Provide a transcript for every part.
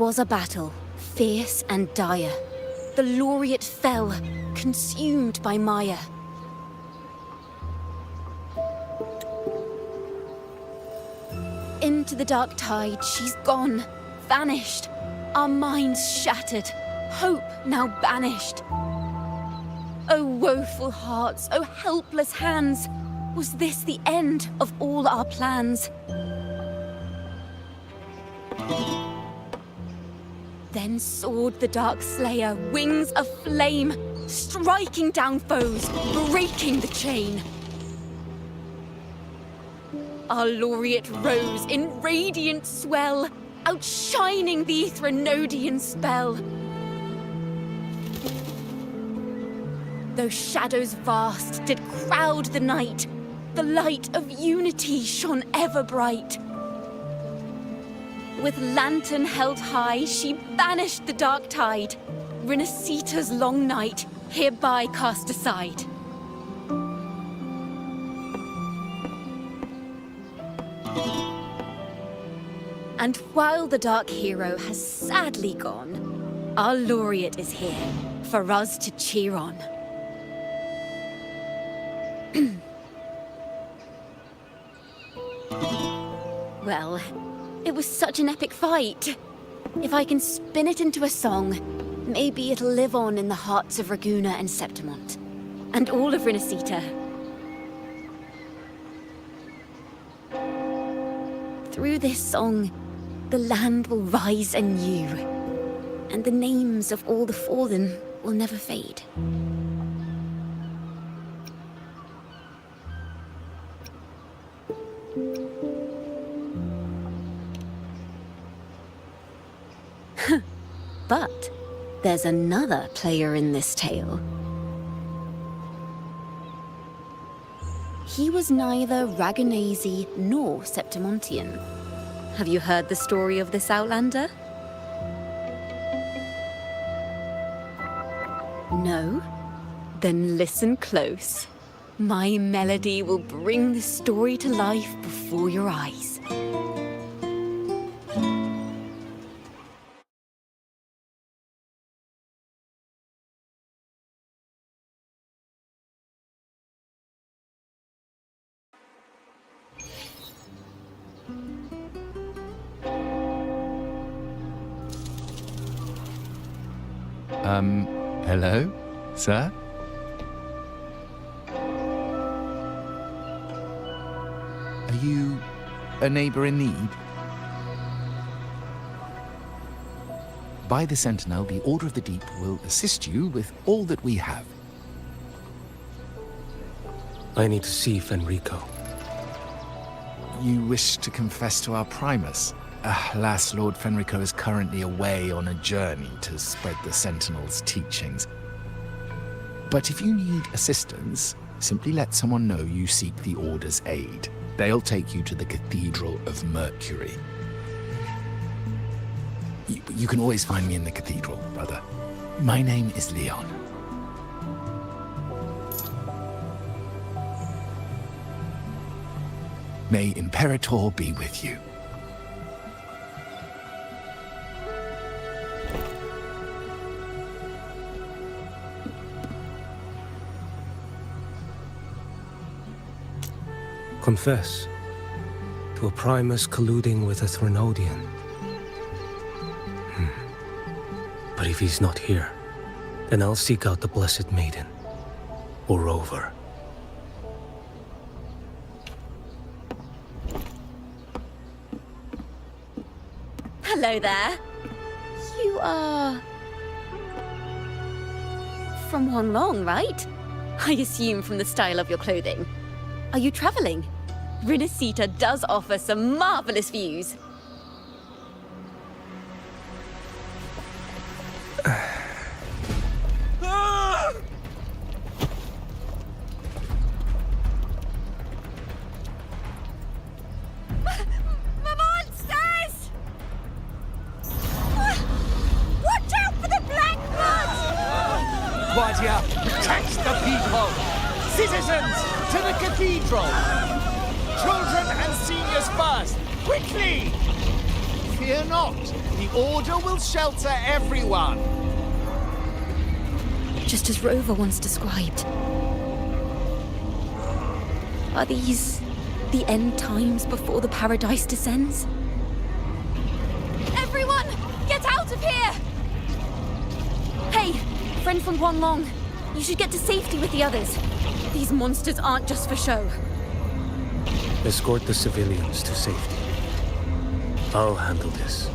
'Twas a battle, fierce and dire. The laureate fell, consumed by mire. Into the dark tide she's gone, vanished. Our minds shattered, hope now banished. O woeful hearts, O helpless hands, was this the end of all our plans? Then soared the Dark Slayer, wings of flame, striking down foes, breaking the chain. Our laureate rose in radiant swell, outshining the Threnodian spell. Though shadows vast did crowd the night, the light of unity shone ever bright. With lantern held high, she banished the dark tide, Rinasita's long night, hereby cast aside. And while the dark hero has sadly gone, our laureate is here for us to cheer on. Well, it was such an epic fight. If I can spin it into a song, maybe it'll live on in the hearts of Raguna and Septimont, and all of Rinasita. Through this song, the land will rise anew, and the names of all the fallen will never fade. But there's another player in this tale. He was neither Raganese nor Septimontian. Have you heard the story of this outlander? No? Then listen close. My melody will bring the story to life before your eyes. Hello, sir? Are you a neighbor in need? By the Sentinel, the Order of the Deep will assist you with all that we have. I need to see Fenrico. You wish to confess to our Primus? Alas, Lord Fenrico is currently away on a journey to spread the Sentinel's teachings. But if you need assistance, simply let someone know you seek the Order's aid. They'll take you to the Cathedral of Mercury. You can always find me in the cathedral, brother. My name is Leon. May Imperator be with you. Confess to a Primus colluding with a Threnodian. But if he's not here, then I'll seek out the Blessed Maiden, or Rover. Hello there. You are... from Huanglong, right? I assume from the style of your clothing. Are you traveling? Rinascita does offer some marvelous views. Guardia, protect the people! Citizens, to the cathedral! Children and seniors first! Quickly! Fear not, the Order will shelter everyone! Just as Rover once described. Are these the end times before the Paradise descends? Everyone, get out of here! Hey, friend from Huanglong, you should get to safety with the others. These monsters aren't just for show. Escort the civilians to safety. I'll handle this.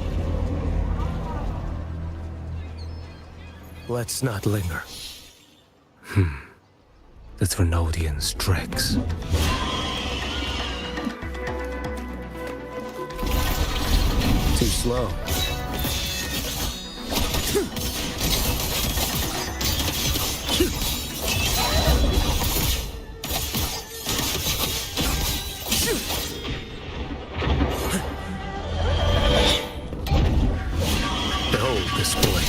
Let's not linger. The Threnodian's dregs. Too slow. Behold this boy.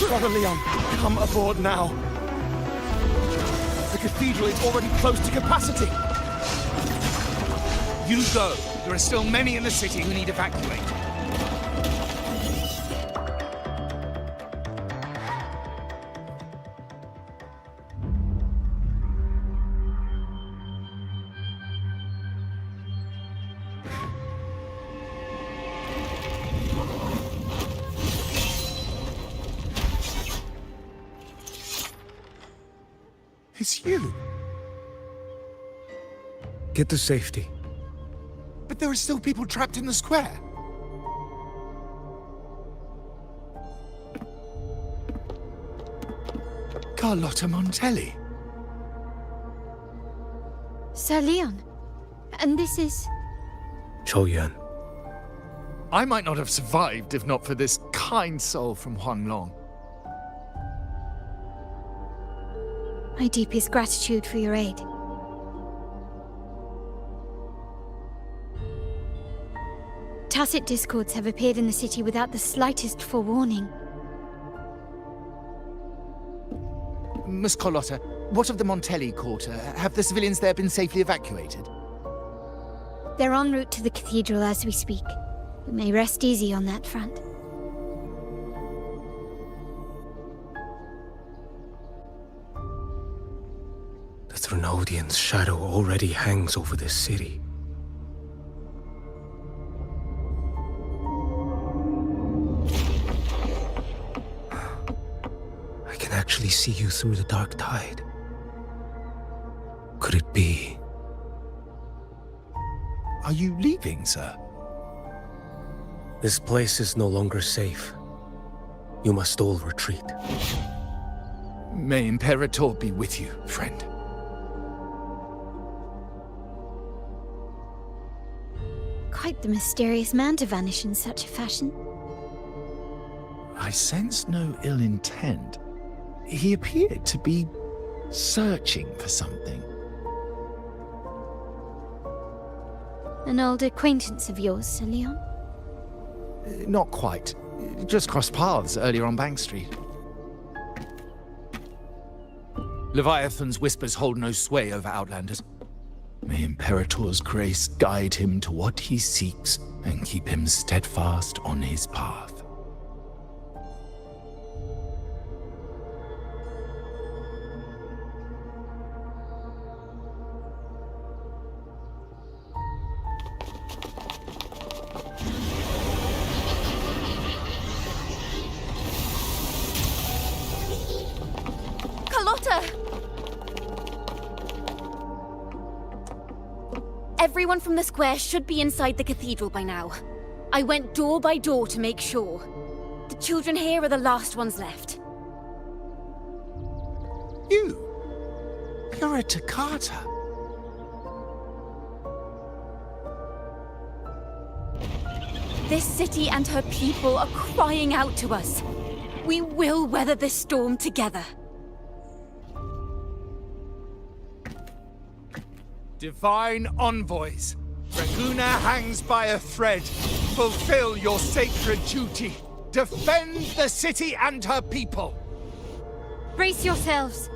Brother Leon, come aboard now. The cathedral is already close to capacity. You go. There are still many in the city who need evacuating. It's you. Get to safety. But there are still people trapped in the square. Carlotta Montelli. Sir Leon. And this is... Choyan. I might not have survived if not for this kind soul from Huanglong. My deepest gratitude for your aid. Tacit discords have appeared in the city without the slightest forewarning. Miss Carlotta, what of the Montelli quarter? Have the civilians there been safely evacuated? They're en route to the cathedral as we speak. You may rest easy on that front. The Threnodian's shadow already hangs over this city. I can actually see you through the dark tide. Could it be? Are you leaving, sir? This place is no longer safe. You must all retreat. May Imperator be with you, friend. expect the mysterious man to vanish in such a fashion. I sense no ill intent. He appeared to be searching for something. An old acquaintance of yours, Sir Leon? Not quite. Just crossed paths earlier on Bank Street. Leviathan's whispers hold no sway over Outlanders. May Imperator's grace guide him to what he seeks and keep him steadfast on his path. Everyone from the square should be inside the cathedral by now. I went door by door to make sure. The children here are the last ones left. You're a Toccata. This city and her people are crying out to us. We will weather this storm together. Divine envoys, Reguna hangs by a thread. Fulfill your sacred duty. Defend the city and her people. Brace yourselves!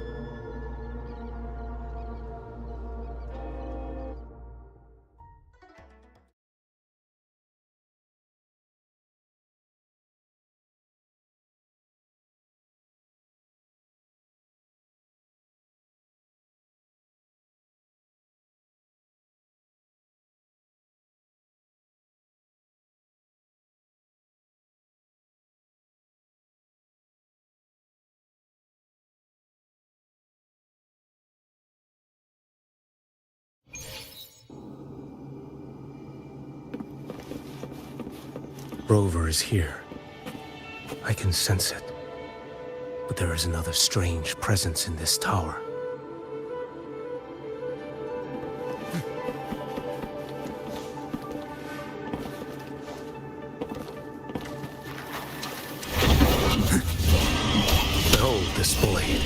Rover is here. I can sense it. But there is another strange presence in this tower. Behold this blade.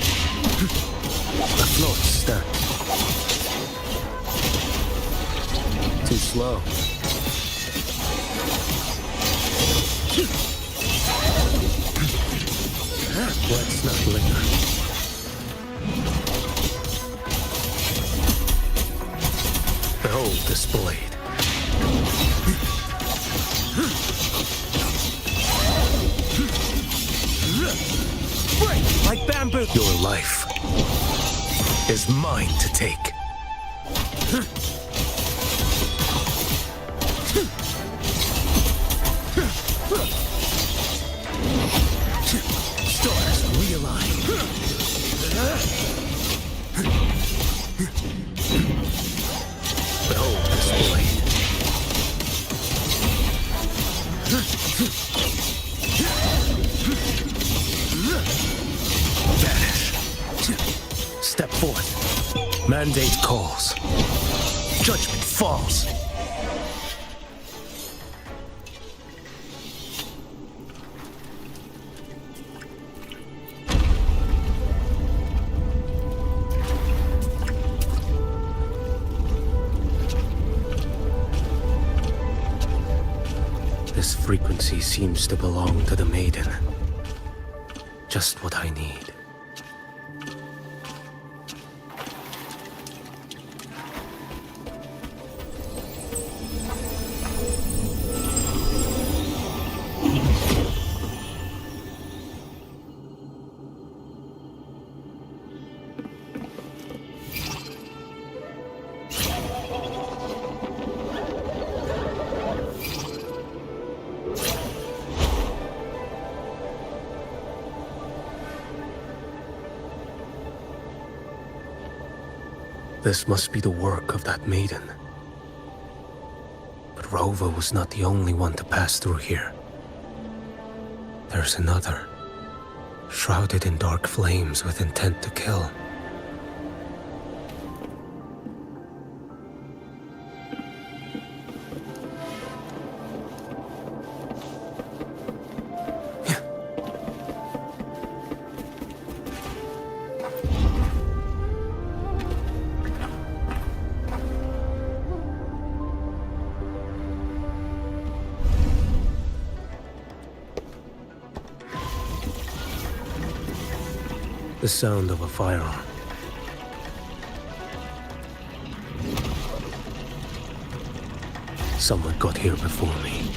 Afloat stands. Too slow. Let's not linger. Behold this blade. Break like bamboo. Your life is mine to take. Stars realign. Behold this blade. Vanish. Step forth. Mandate calls. Judgment falls. This frequency seems to belong to the maiden. Just what I need. This must be the work of that maiden. But Rova was not the only one to pass through here. There's another, shrouded in dark flames with intent to kill. The sound of a firearm. Someone got here before me.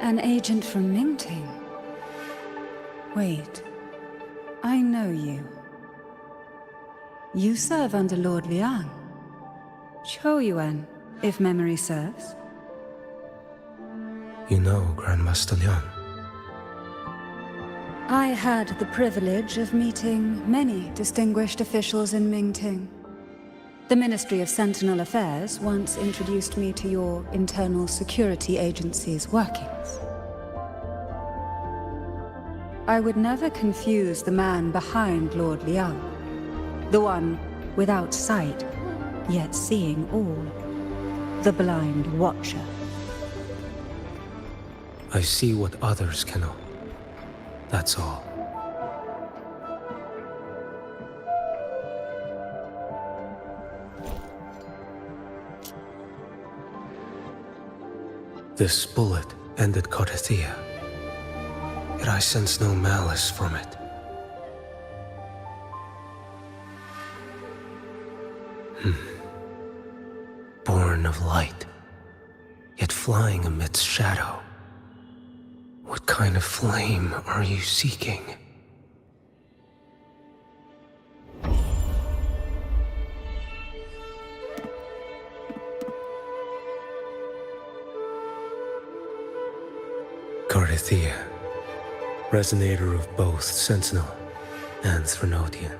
An agent from Mingting? Wait, I know you. You serve under Lord Liang. Choyuan, if memory serves. You know Grandmaster Liang. I had the privilege of meeting many distinguished officials in Mingting. The Ministry of Sentinel Affairs once introduced me to your internal security agency's workings. I would never confuse the man behind Lord Liang, the one without sight, yet seeing all, the blind watcher. I see what others cannot. That's all. This bullet ended Carthia, yet I sense no malice from it. Born of light, yet flying amidst shadow. What kind of flame are you seeking? Carthia, resonator of both Sentinel and Threnodian.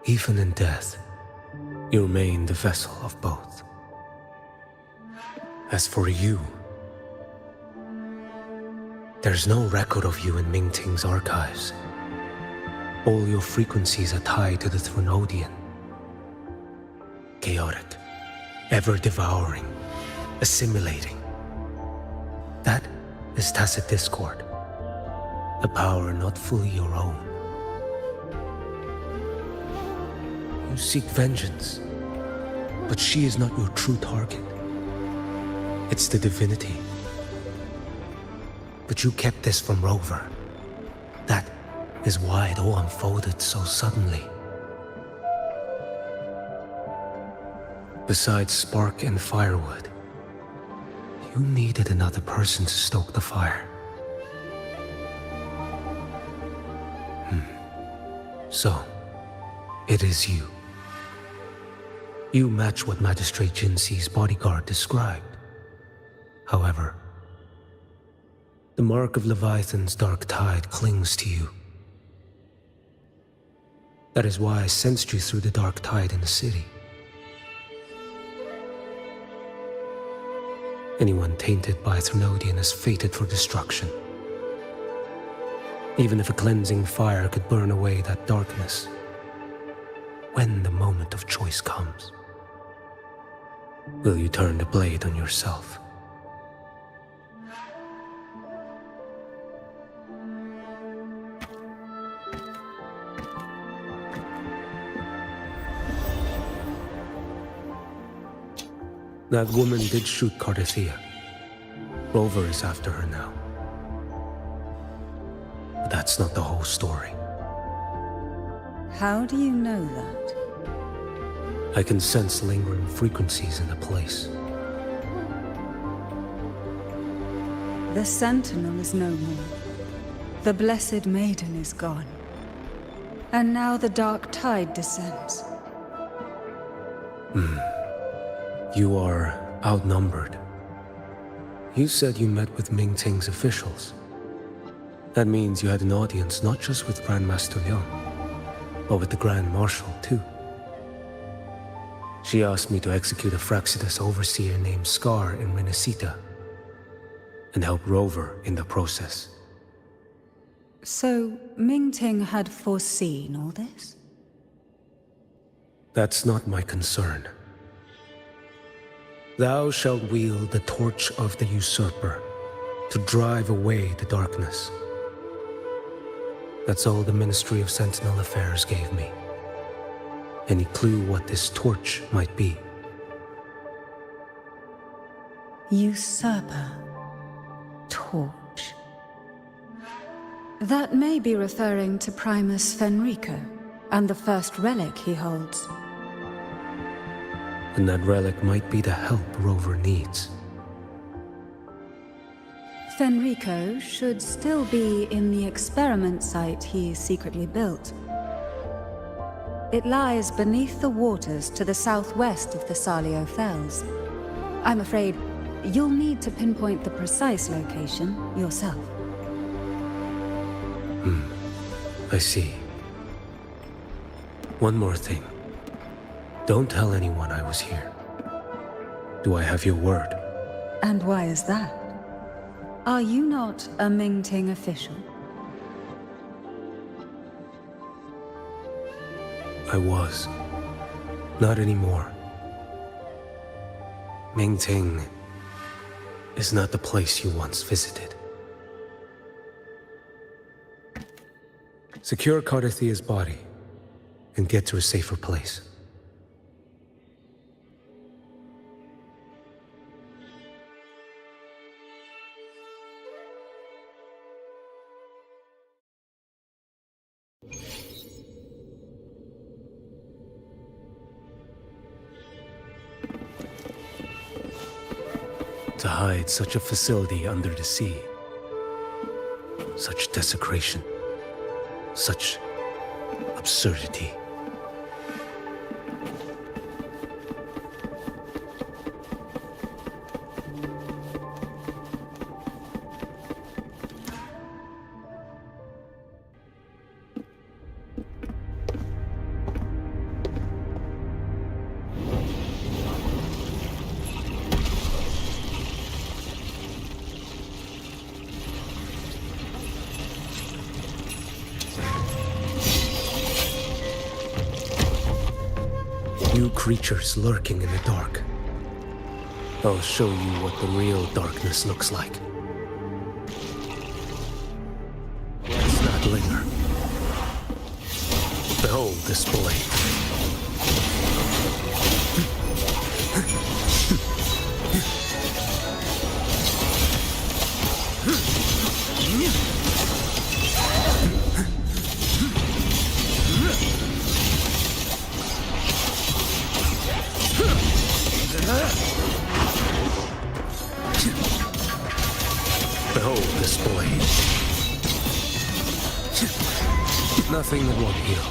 Even in death, you remain the vessel of both. As for you, there's no record of you in Mingting's archives. All your frequencies are tied to the Threnodian. Chaotic, ever-devouring, assimilating. That is tacit discord, a power not fully your own. You seek vengeance, but she is not your true target. It's the divinity. But you kept this from Rover. That is why it all unfolded so suddenly. Besides spark and firewood, you needed another person to stoke the fire. So, it is you. You match what Magistrate Jinxi's bodyguard described. However, the mark of Leviathan's dark tide clings to you. That is why I sensed you through the dark tide in the city. Anyone tainted by Threnodian is fated for destruction. Even if a cleansing fire could burn away that darkness, when the moment of choice comes, will you turn the blade on yourself? That woman did shoot Carthia. Rover is after her now. But that's not the whole story. How do you know that? I can sense lingering frequencies in the place. The Sentinel is no more. The Blessed Maiden is gone. And now the dark tide descends. You are outnumbered. You said you met with Ming Ting's officials. That means you had an audience not just with Grandmaster Liang, but with the Grand Marshal too. She asked me to execute a Fraxidus overseer named Scar in Renacita, and help Rover in the process. So, Ming Ting had foreseen all this? That's not my concern. Thou shalt wield the torch of the usurper to drive away the darkness. That's all the Ministry of Sentinel Affairs gave me. Any clue what this torch might be? Usurper. Torch. That may be referring to Primus Fenrico, and the first relic he holds. And that relic might be the help Rover needs. Fenrico should still be in the experiment site he secretly built. It lies beneath the waters to the southwest of the Salio Fells. I'm afraid you'll need to pinpoint the precise location yourself. I see. One more thing. Don't tell anyone I was here. Do I have your word? And why is that? Are you not a Ming Ting official? I was. Not anymore. Ming Ting is not the place you once visited. Secure Cardathia's body and get to a safer place. To hide such a facility under the sea, such desecration, such absurdity. New creatures lurking in the dark. I'll show you what the real darkness looks like. Let's not linger. Behold this blade. Behold this blade. Nothing that won't heal.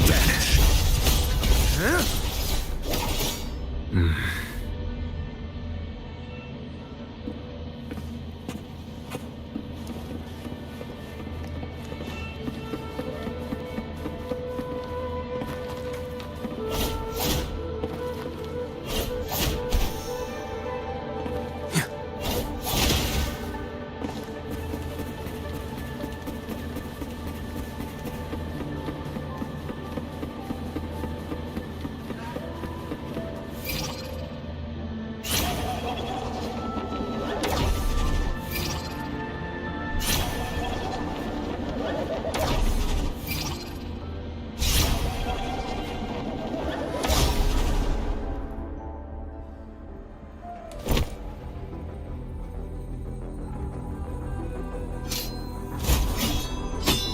Vanish.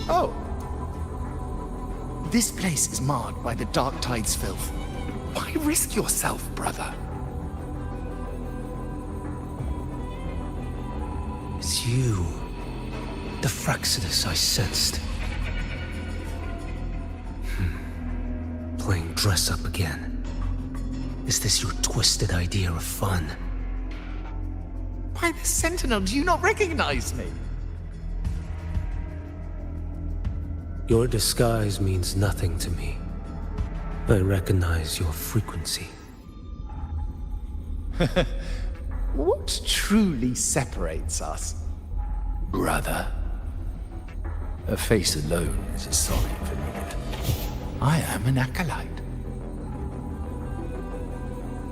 Oh! This place is marred by the Dark Tide's filth. Why risk yourself, brother? It's you. The Fraxidus I sensed. playing dress up again? Is this your twisted idea of fun? Why, the Sentinel, do you not recognize me? Your disguise means nothing to me. I recognize your frequency. What truly separates us? Brother. A face alone is a solid familiar. I am an acolyte.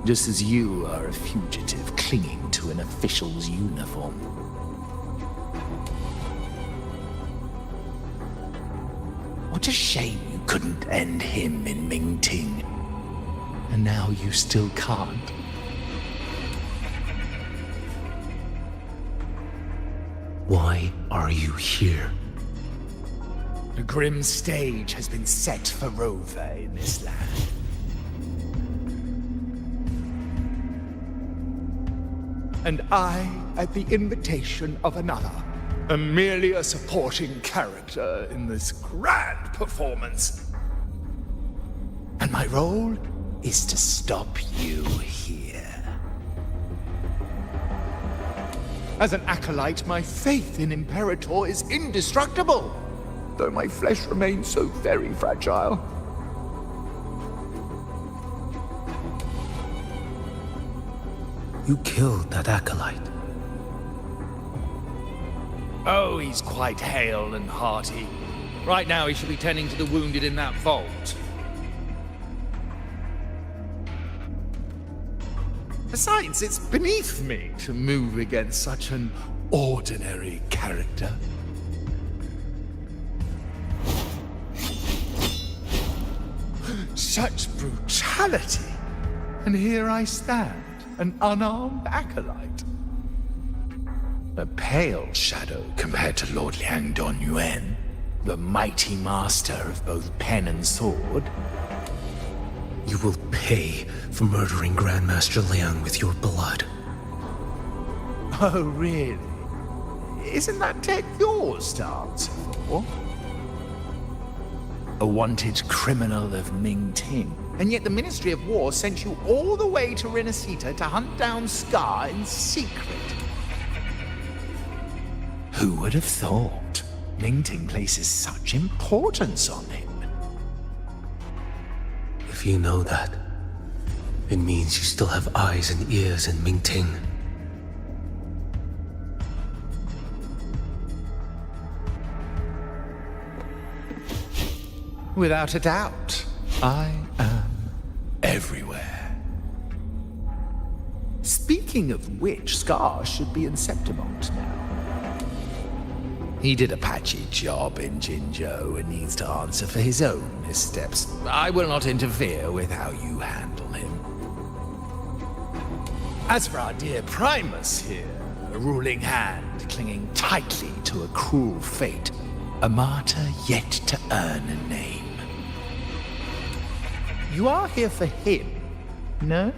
Just as you are a fugitive clinging to an official's uniform. What a shame you couldn't end him in Mingting. And now you still can't. Why are you here? The grim stage has been set for Rover in this land. And I, at the invitation of another, am merely a supporting character in this grand performance. And my role is to stop you here. As an acolyte, my faith in Imperator is indestructible, though my flesh remains so very fragile. You killed that acolyte. Oh, he's quite hale and hearty. Right now he should be tending to the wounded in that vault. Besides, it's beneath me to move against such an ordinary character. Such brutality! And here I stand, an unarmed acolyte. A pale shadow compared to Lord Liang Donyuan, the mighty master of both pen and sword. You will pay for murdering Grandmaster Liang with your blood. Oh, really? Isn't that tech yours to answer for? A wanted criminal of Mingting, and yet the Ministry of War sent you all the way to Renacita to hunt down Scar in secret. Who would have thought? Mingting places such importance on him. If you know that, it means you still have eyes and ears in Mingting. Without a doubt, I am everywhere. Speaking of which, Scar should be in Septimont now. He did a patchy job in Jinzhou and needs to answer for his own missteps. I will not interfere with how you handle him. As for our dear Primus here, a ruling hand clinging tightly to a cruel fate, a martyr yet to earn a name. You are here for him, no?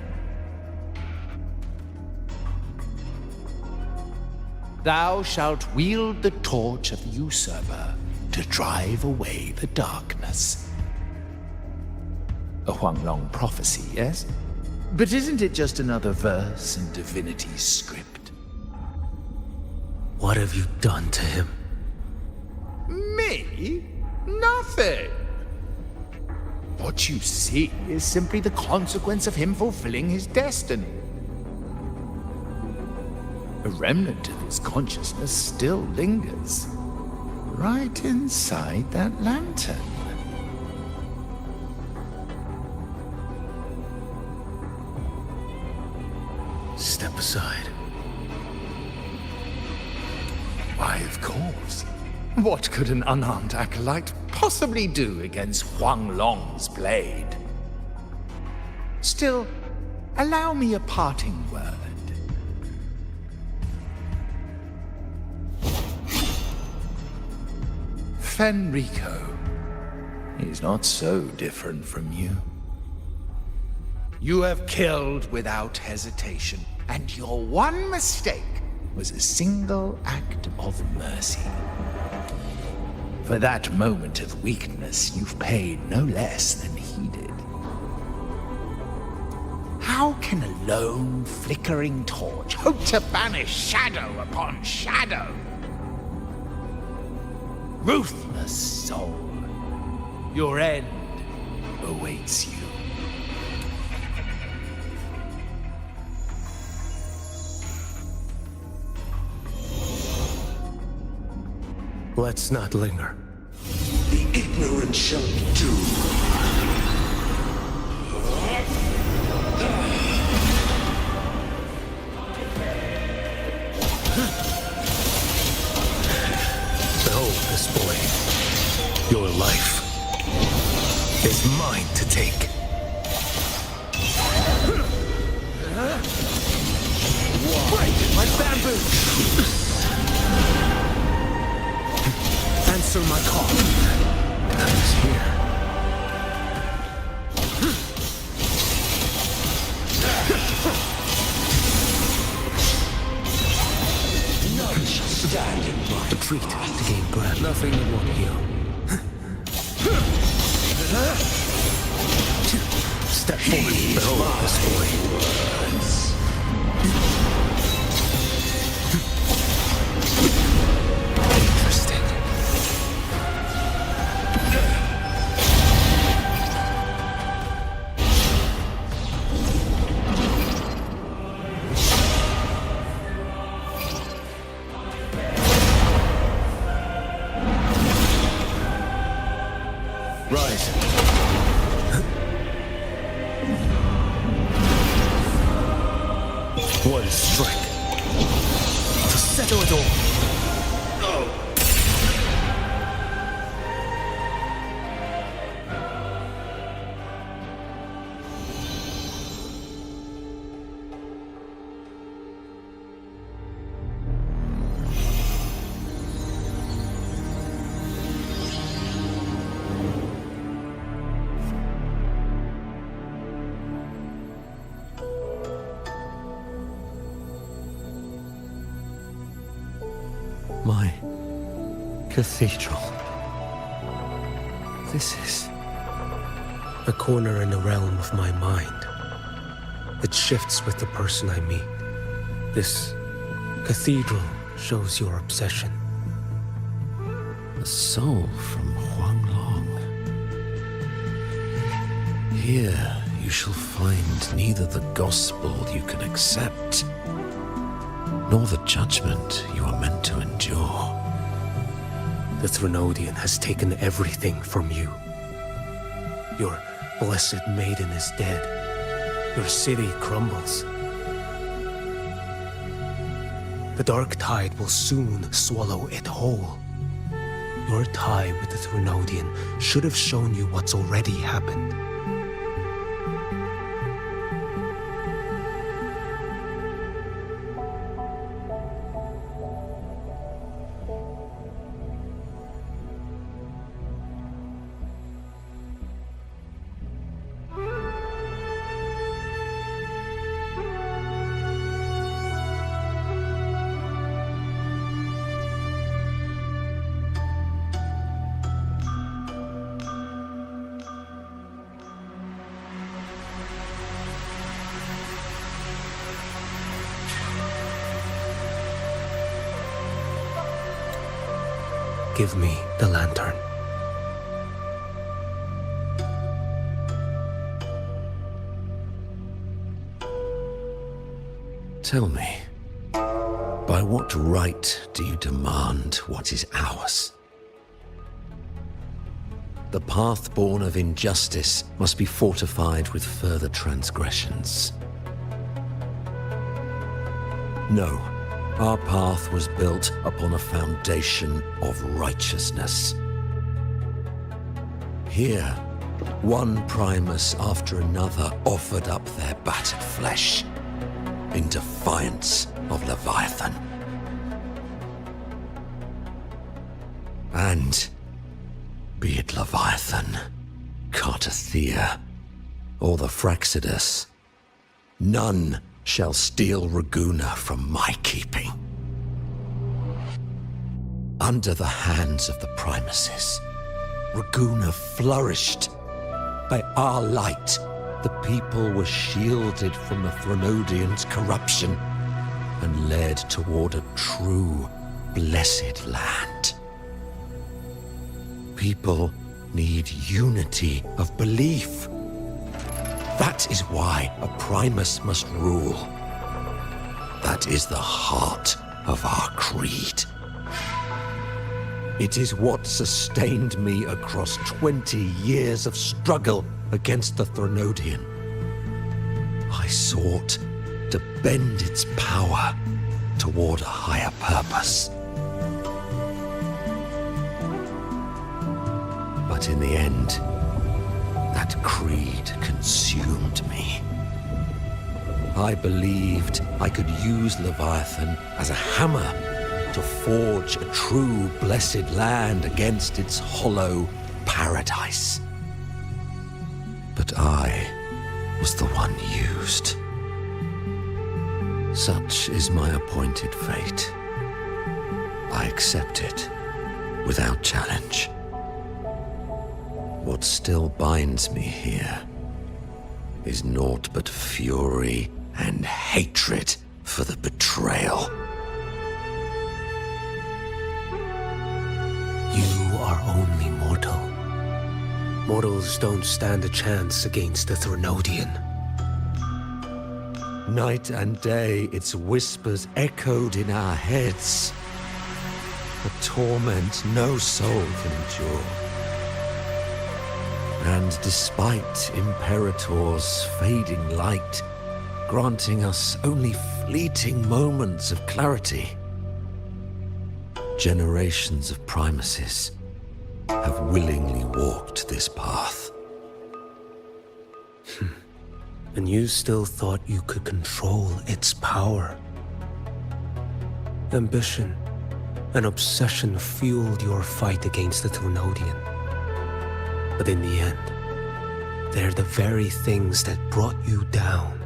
Thou shalt wield the torch of the usurper to drive away the darkness. A Huanglong prophecy, yes? But isn't it just another verse in Divinity's script? What have you done to him? Me? Nothing. What you see is simply the consequence of him fulfilling his destiny. A remnant of his consciousness still lingers, right inside that lantern. Step aside. Why, of course. What could an unarmed acolyte possibly do against Huanglong's blade? Still, allow me a parting word. Fenrico is not so different from you. You have killed without hesitation, and your one mistake was a single act of mercy. For that moment of weakness, you've paid no less than he did. How can a lone, flickering torch hope to banish shadow upon shadow? Ruthless soul, your end awaits you. Let's not linger. The ignorant shall be doomed. Behold this blade. Your life is mine to take. Break my bamboo! Answer my call. I was here. None shall stand in my Retreat to gain ground. Nothing that won't heal. Step forward. Behold this blade. Interesting. Rise. One strike to settle it all. My cathedral. This is... A corner in the realm of my mind. It shifts with the person I meet. This cathedral shows your obsession. a soul from Huanglong. Here you shall find neither the gospel you can accept, nor the judgment you are meant to endure. The Threnodian has taken everything from you. Your blessed maiden is dead. Your city crumbles. The dark tide will soon swallow it whole. Your tie with the Threnodian should have shown you what's already happened. Give me the lantern. Tell me, by what right do you demand what is ours? The path born of injustice must be fortified with further transgressions. No. Our path was built upon a foundation of righteousness. Here, one Primus after another offered up their battered flesh in defiance of Leviathan. And be it Leviathan, Cartathea, or the Fraxidus, none shall steal Raguna from my keeping. Under the hands of the Primuses, Raguna flourished by our light the people were shielded from the Threnodians' corruption and led toward a true, blessed land. People need unity of belief. That is why a Primus must rule. That is the heart of our creed. It is what sustained me across 20 years of struggle against the Threnodian. I sought to bend its power toward a higher purpose. But in the end, that creed consumed me. I believed I could use Leviathan as a hammer to forge a true blessed land against its hollow paradise. But I was the one used. Such is my appointed fate. I accept it without challenge. What still binds me here is naught but fury and hatred for the betrayal. You are only mortal. Mortals don't stand a chance against the Threnodian. Night and day, its whispers echoed in our heads. A torment no soul can endure. And despite Imperator's fading light, granting us only fleeting moments of clarity, generations of Primuses have willingly walked this path. And you still thought you could control its power. Ambition and obsession fueled your fight against the Threnodian. But in the end, they're the very things that brought you down.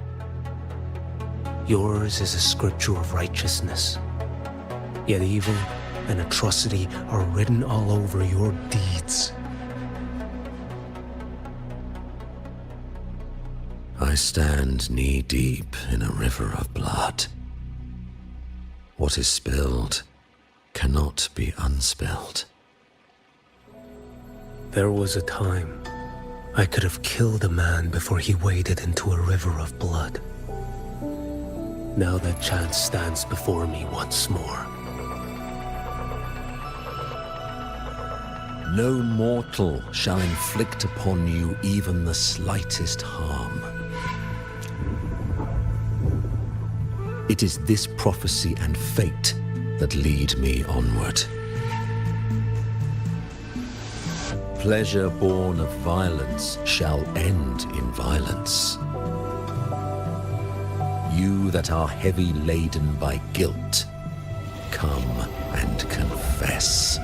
Yours is a scripture of righteousness, yet evil and atrocity are written all over your deeds. I stand knee-deep in a river of blood. What is spilled cannot be unspilled. There was a time I could have killed a man before he waded into a river of blood. Now that chance stands before me once more. No mortal shall inflict upon you even the slightest harm. It is this prophecy and fate that lead me onward. Pleasure born of violence shall end in violence. You that are heavy laden by guilt, come and confess.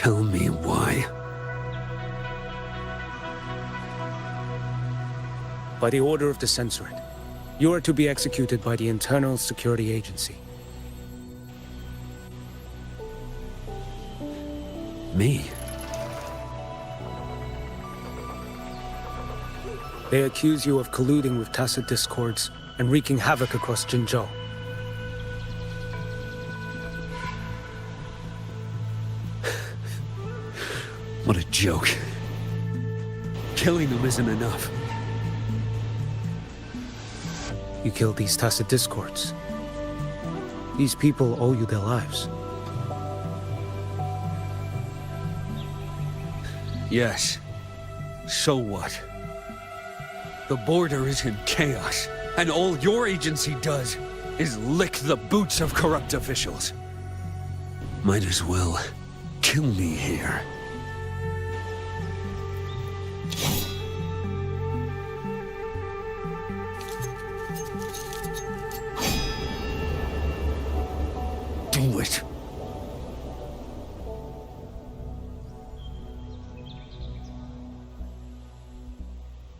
Tell me why. By the order of the Censorate, you are to be executed by the Internal Security Agency. Me? They accuse you of colluding with Tacet Discords and wreaking havoc across Jinzhou. What a joke. Killing them isn't enough. You killed these Tacet Discords. These people owe you their lives. Yes. So what? The border is in chaos, and all your agency does is lick the boots of corrupt officials. Might as well kill me here. Do it.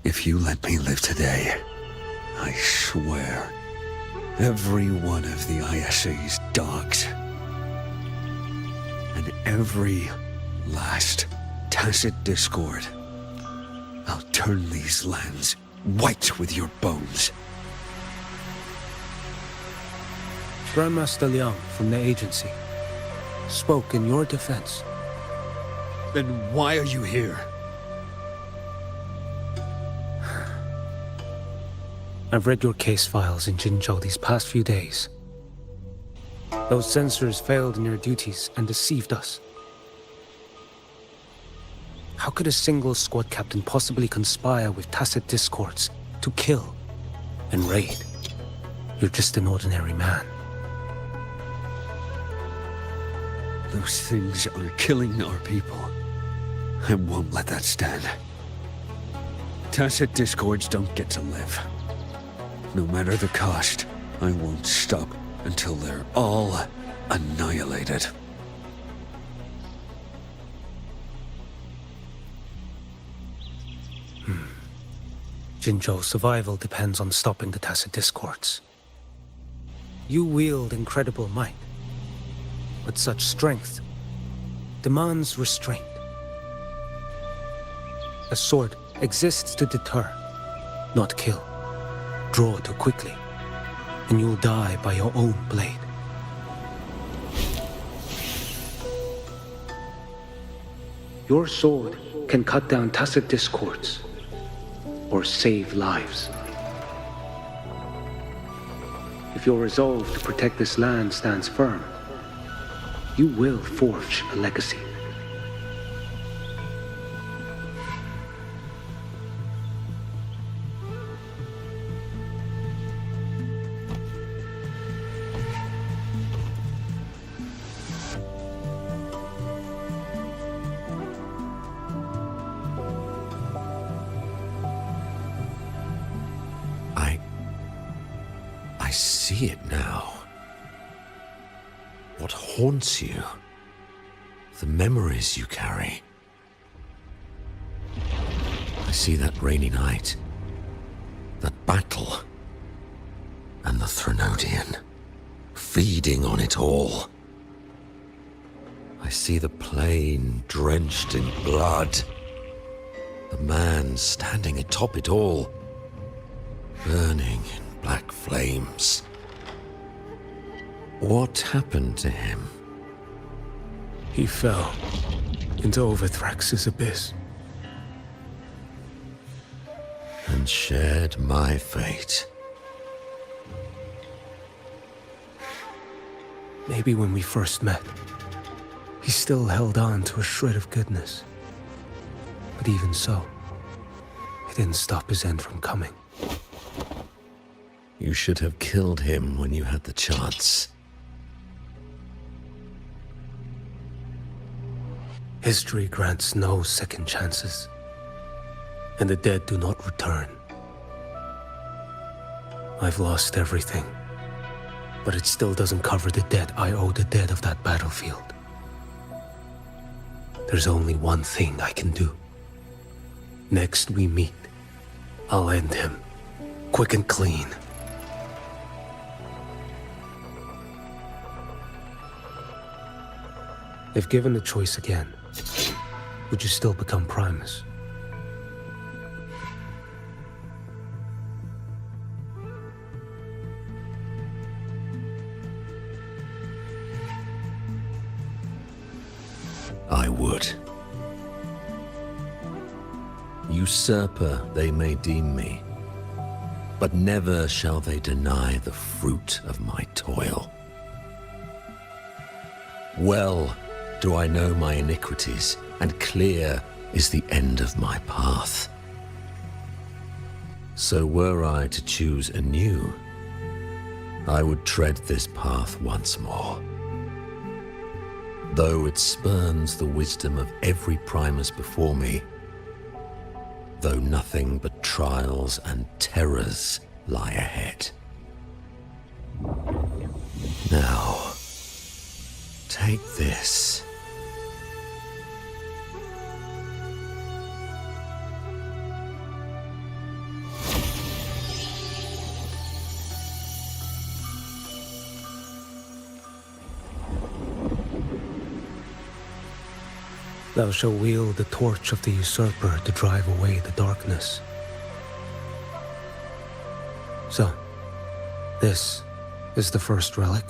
If you let me live today, I swear, every one of the ISA's dogs, and every last Tacet Discord, I'll turn these lands white with your bones. Grandmaster Liang from the agency spoke in your defense. Then why are you here? I've read your case files in Jinzhou these past few days. Those censors failed in their duties and deceived us. How could a single squad captain possibly conspire with Tacet Discords to kill and raid? You're just an ordinary man. Those things are killing our people. I won't let that stand. Tacet Discords don't get to live. No matter the cost, I won't stop until they're all annihilated. Jinzhou's survival depends on stopping the Tacet Discords. You wield incredible might, but such strength demands restraint. A sword exists to deter, not kill. Draw too quickly, and you'll die by your own blade. Your sword can cut down Tacet Discords, or save lives. If your resolve to protect this land stands firm, you will forge a legacy. I see it now. What haunts you? The memories you carry. I see that rainy night, that battle, and the Threnodian, feeding on it all. I see the plain drenched in blood, the man standing atop it all, burning in black flames. What happened to him? He fell into Overthrax's abyss. And shared my fate. Maybe when we first met, he still held on to a shred of goodness. But even so, it didn't stop his end from coming. You should have killed him when you had the chance. History grants no second chances, and the dead do not return. I've lost everything, but it still doesn't cover the debt I owe the dead of that battlefield. there's only one thing I can do. Next we meet, I'll end him, quick and clean. If given the choice again, would you still become Primus? I would. Usurper they may deem me, but never shall they deny the fruit of my toil. Well do I know my iniquities, and clear is the end of my path. So were I to choose anew, I would tread this path once more. Though it spurns the wisdom of every Primus before me, though nothing but trials and terrors lie ahead. Now, take this. Thou shalt wield the torch of the usurper to drive away the darkness. So, this is the first relic?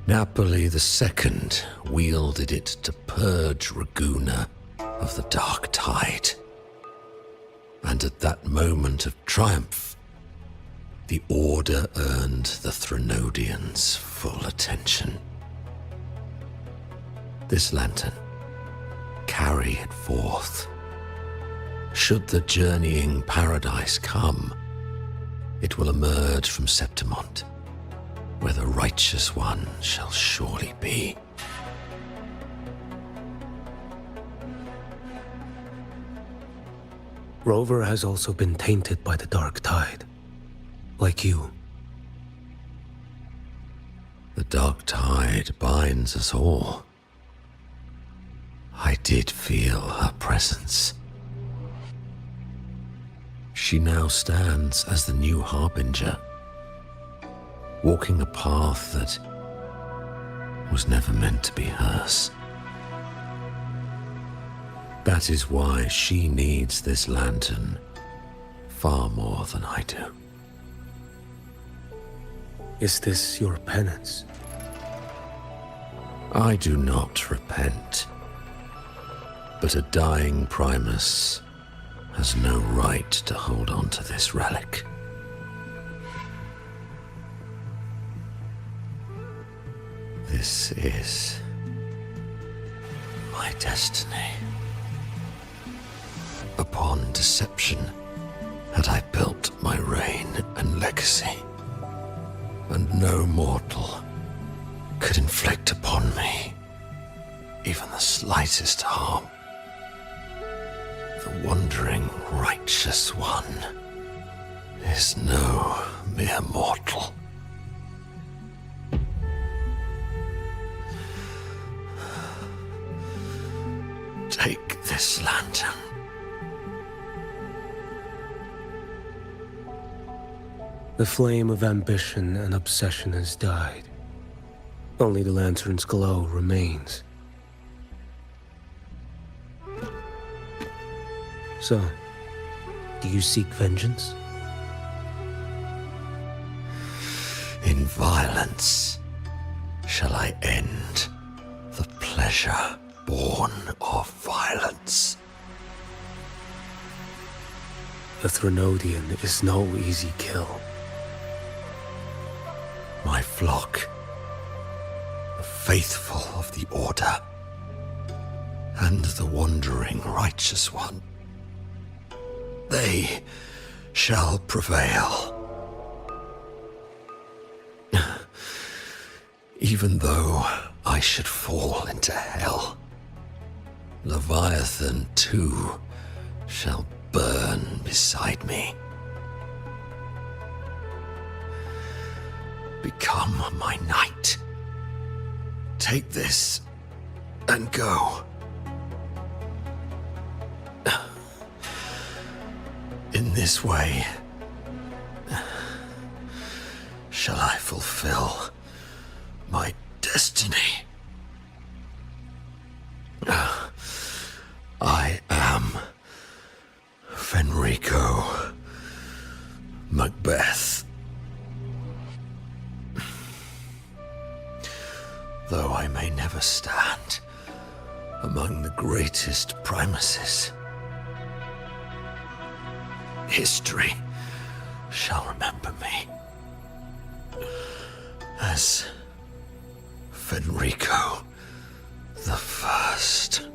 Napoli II wielded it to purge Raguna of the dark tide. And at that moment of triumph, the Order earned the Threnodians full attention. This lantern, carry it forth. Should the journeying paradise come, it will emerge from Septimont, where the Righteous One shall surely be. Rover has also been tainted by the dark tide, like you. The dark tide binds us all. I did feel her presence. She now stands as the new Harbinger, walking a path that was never meant to be hers. That is why she needs this lantern far more than I do. Is this your penance? I do not repent. But a dying Primus has no right to hold on to this relic. This is my destiny. Upon deception had I built my reign and legacy, and no mortal could inflict upon me even the slightest harm. The wandering Righteous One is no mere mortal. Take this lantern. The flame of ambition and obsession has died. Only the lantern's glow remains. So, do you seek vengeance? In violence shall I end the pleasure born of violence. The Threnodian is no easy kill. My flock, the faithful of the Order, and the wandering Righteous One, they shall prevail. Even though I should fall into hell, Leviathan too shall burn beside me. Become my knight. Take this and go. In this way, shall I fulfill my destiny. I am Fenrico Macbeth. Though I may never stand among the greatest primuses, history shall remember me as Fenrico the First.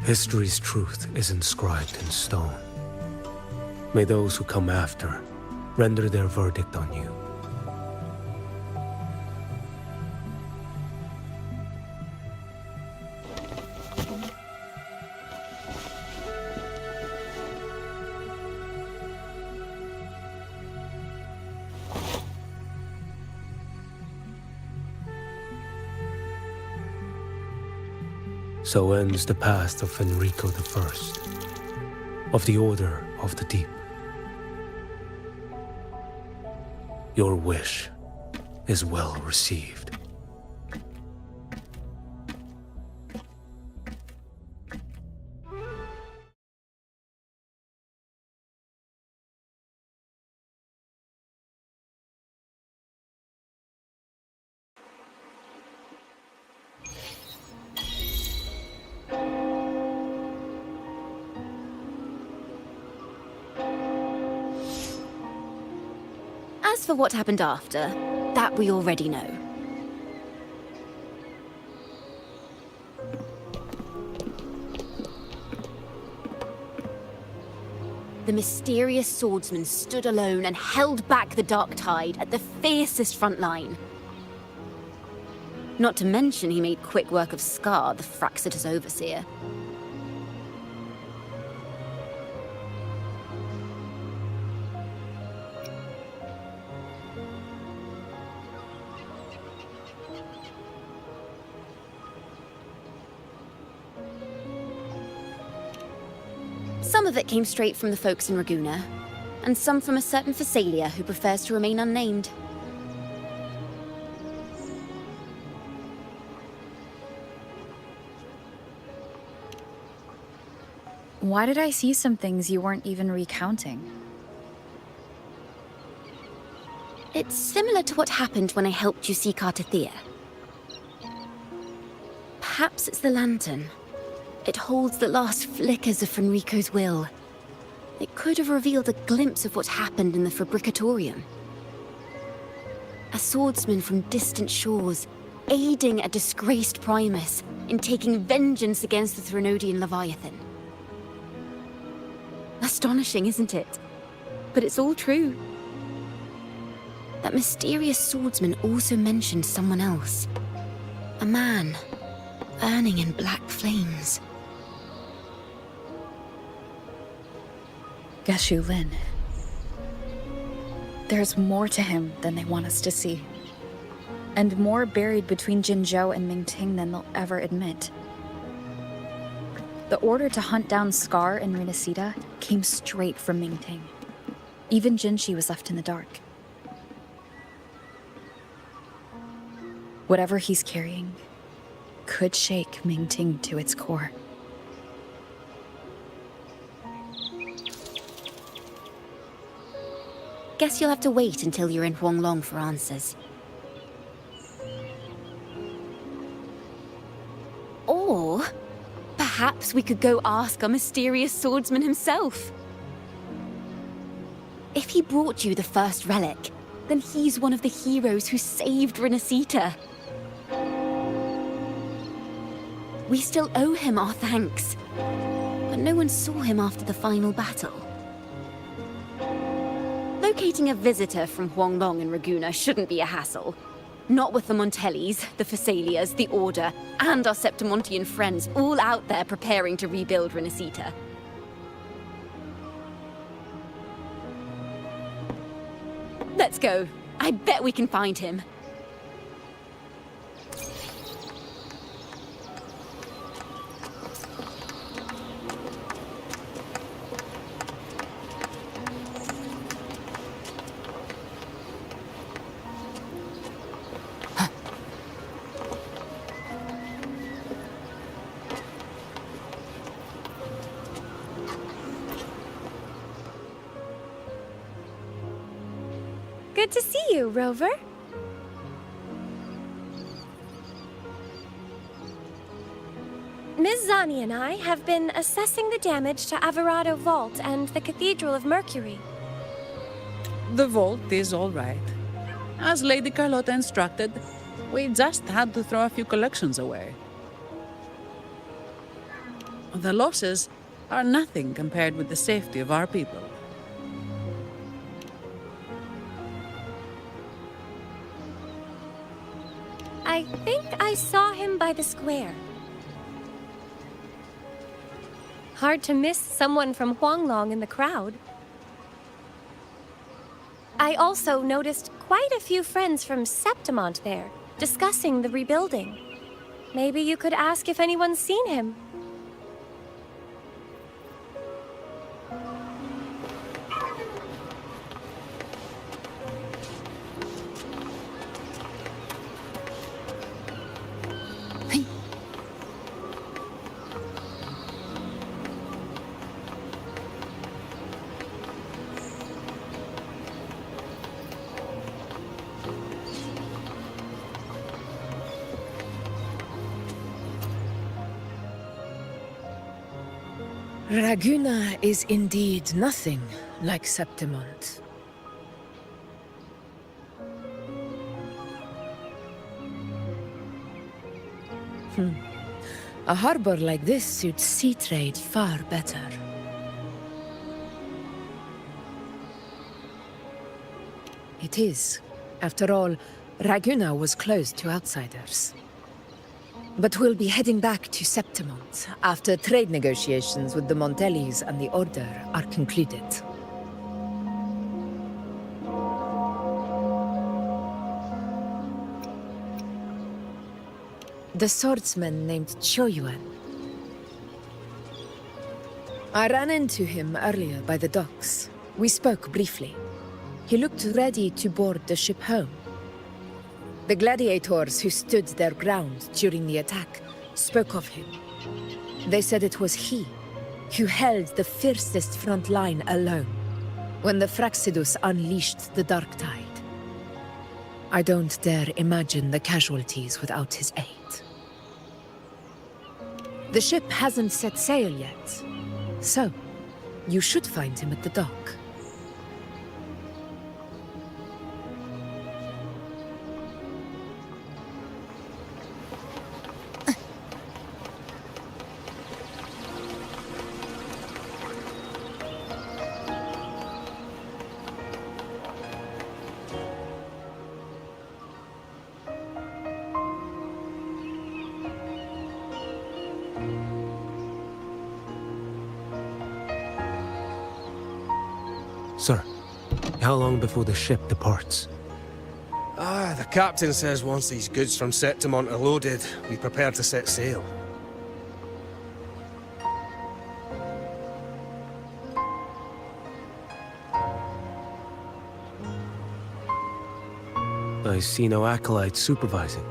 History's truth is inscribed in stone. May those who come after render their verdict on you. So ends the path of Fenrico I, of the Order of the Deep. Your wish is well received. As for what happened after, that we already know. The mysterious swordsman stood alone and held back the Dark Tide at the fiercest front line. Not to mention he made quick work of Scar, the Fraxitous overseer. Some of it came straight from the folks in Raguna, and some from a certain Phasalia who prefers to remain unnamed. Why did I see some things you weren't even recounting? It's similar to what happened when I helped you seek Artathea. Perhaps it's the lantern. It holds the last flickers of Fenrico's will. It could have revealed a glimpse of what happened in the Fabricatorium. A swordsman from distant shores, aiding a disgraced Primus in taking vengeance against the Threnodian Leviathan. Astonishing, isn't it? But it's all true. That mysterious swordsman also mentioned someone else. A man, burning in black flames. Geshu Lin. There's more to him than they want us to see. And more buried between Jinzhou and Mingting than they'll ever admit. The order to hunt down Scar and Renacita came straight from Mingting. Even Jinshi was left in the dark. Whatever he's carrying could shake Mingting to its core. Guess you'll have to wait until you're in Huanglong for answers. Or perhaps we could go ask our mysterious swordsman himself. If he brought you the first relic, then he's one of the heroes who saved Renacita. We still owe him our thanks, but no one saw him after the final battle. Though Locating a visitor from Huanglong and Raguna shouldn't be a hassle. Not with the Montellis, the Phassalias, the Order, and our Septimontian friends all out there preparing to rebuild Renacita. Let's go. I bet we can find him. Good to see you, Rover. Ms. Zani and I have been assessing the damage to Averado Vault and the Cathedral of Mercury. The vault is all right. As Lady Carlotta instructed, we just had to throw a few collections away. The losses are nothing compared with the safety of our people. I think I saw him by the square. Hard to miss someone from Huanglong in the crowd. I also noticed quite a few friends from Septimont there, discussing the rebuilding. Maybe you could ask if anyone's seen him. Raguna is indeed nothing like Septimont. A harbor like this suits sea trade far better. It is. After all, Raguna was closed to outsiders. But we'll be heading back to Septimont after trade negotiations with the Montellis and the Order are concluded. The swordsman named Choyuan. I ran into him earlier by the docks. We spoke briefly. He looked ready to board the ship home. The gladiators who stood their ground during the attack spoke of him. They said it was he who held the fiercest front line alone when the Fraxidus unleashed the Dark Tide. I don't dare imagine the casualties without his aid. The ship hasn't set sail yet, so you should find him at the dock. Sir, how long before the ship departs? The captain says once these goods from Septimont are loaded, we prepare to set sail. I see no acolytes supervising.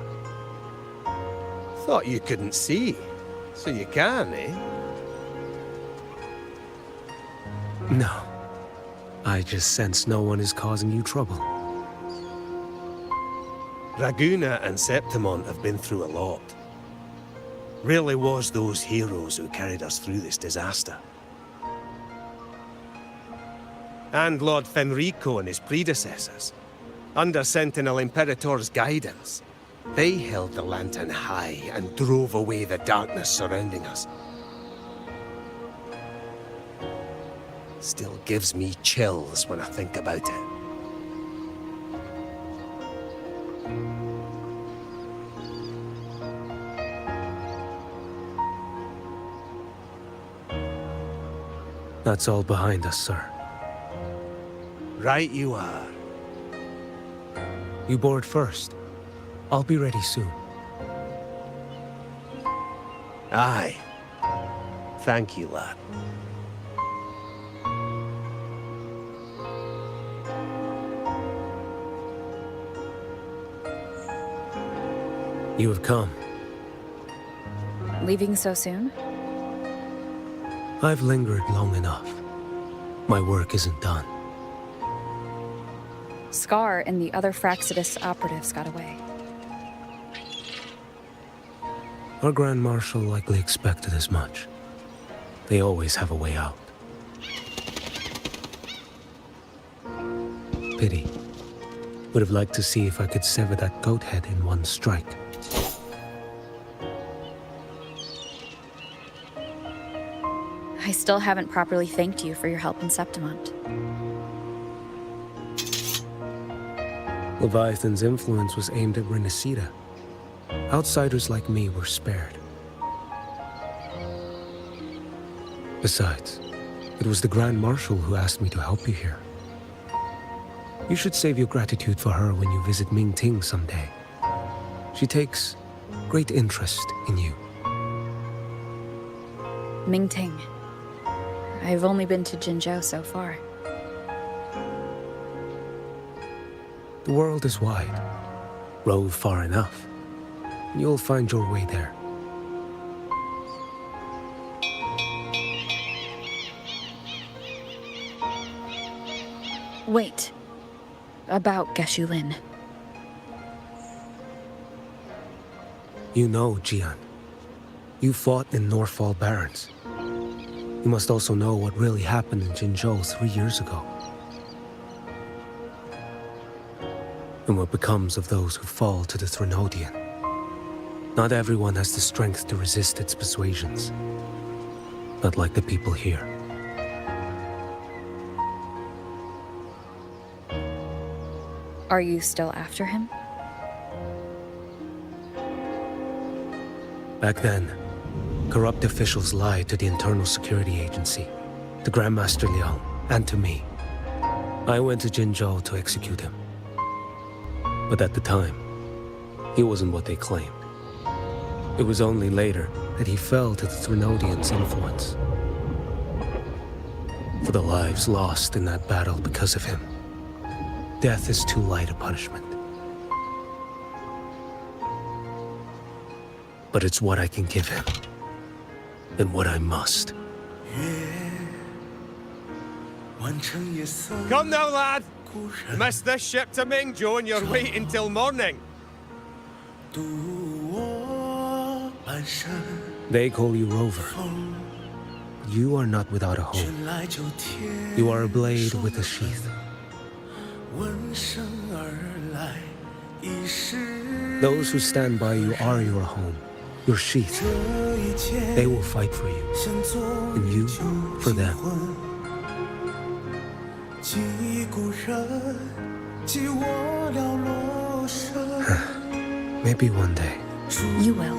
Thought you couldn't see. So you can, eh? No. I just sense no one is causing you trouble. Raguna and Septimont have been through a lot. Really was those heroes who carried us through this disaster. And Lord Fenrico and his predecessors. Under Sentinel Imperator's guidance, they held the lantern high and drove away the darkness surrounding us. Still gives me chills when I think about it. That's all behind us, sir. Right you are. You board first. I'll be ready soon. Aye. Thank you, lad. You have come. Leaving so soon? I've lingered long enough. My work isn't done. Scar and the other Fraxidus operatives got away. Our Grand Marshal likely expected as much. They always have a way out. Pity. Would have liked to see if I could sever that goat head in one strike. I still haven't properly thanked you for your help in Septimont. Leviathan's influence was aimed at Renacida. Outsiders like me were spared. Besides, it was the Grand Marshal who asked me to help you here. You should save your gratitude for her when you visit Mingting someday. She takes great interest in you. Mingting. I've only been to Jinzhou so far. The world is wide. Rove far enough, and you'll find your way there. Wait. About Geshu Lin. You know, Jian. You fought in Northfall Barrens. You must also know what really happened in Jinzhou 3 years ago. And what becomes of those who fall to the Threnodian. Not everyone has the strength to resist its persuasions. Not like the people here. Are you still after him? Back then, corrupt officials lied to the Internal Security Agency, to Grandmaster Liang, and to me. I went to Jinzhou to execute him. But at the time, he wasn't what they claimed. It was only later that he fell to the Threnodians' influence. For the lives lost in that battle because of him, death is too light a punishment. But it's what I can give him, and what I must. Come now, lad! Miss this ship to Mingzhou and you're waiting till morning. They call you Rover. You are not without a home. You are a blade with a sheath. Those who stand by you are your home, your sheath. They will fight for you, and you for them. Maybe one day. You will.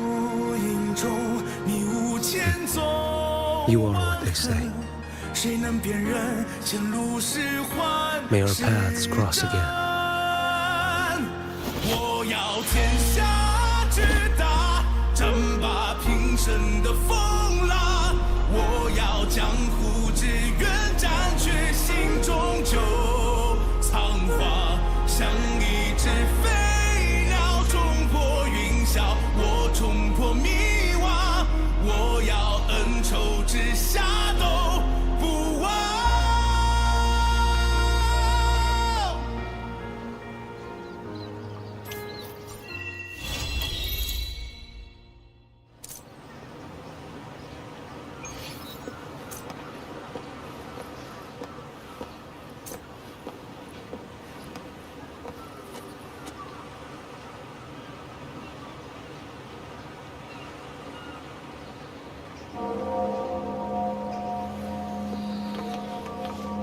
You are what they say. May our paths cross again. 我要天下之大，争霸平生的风浪。我要江湖之远，斩却心中旧苍华。像一只飞鸟冲破云霄，我冲破迷惘。我要恩仇之下都不忘。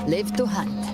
Live to hunt.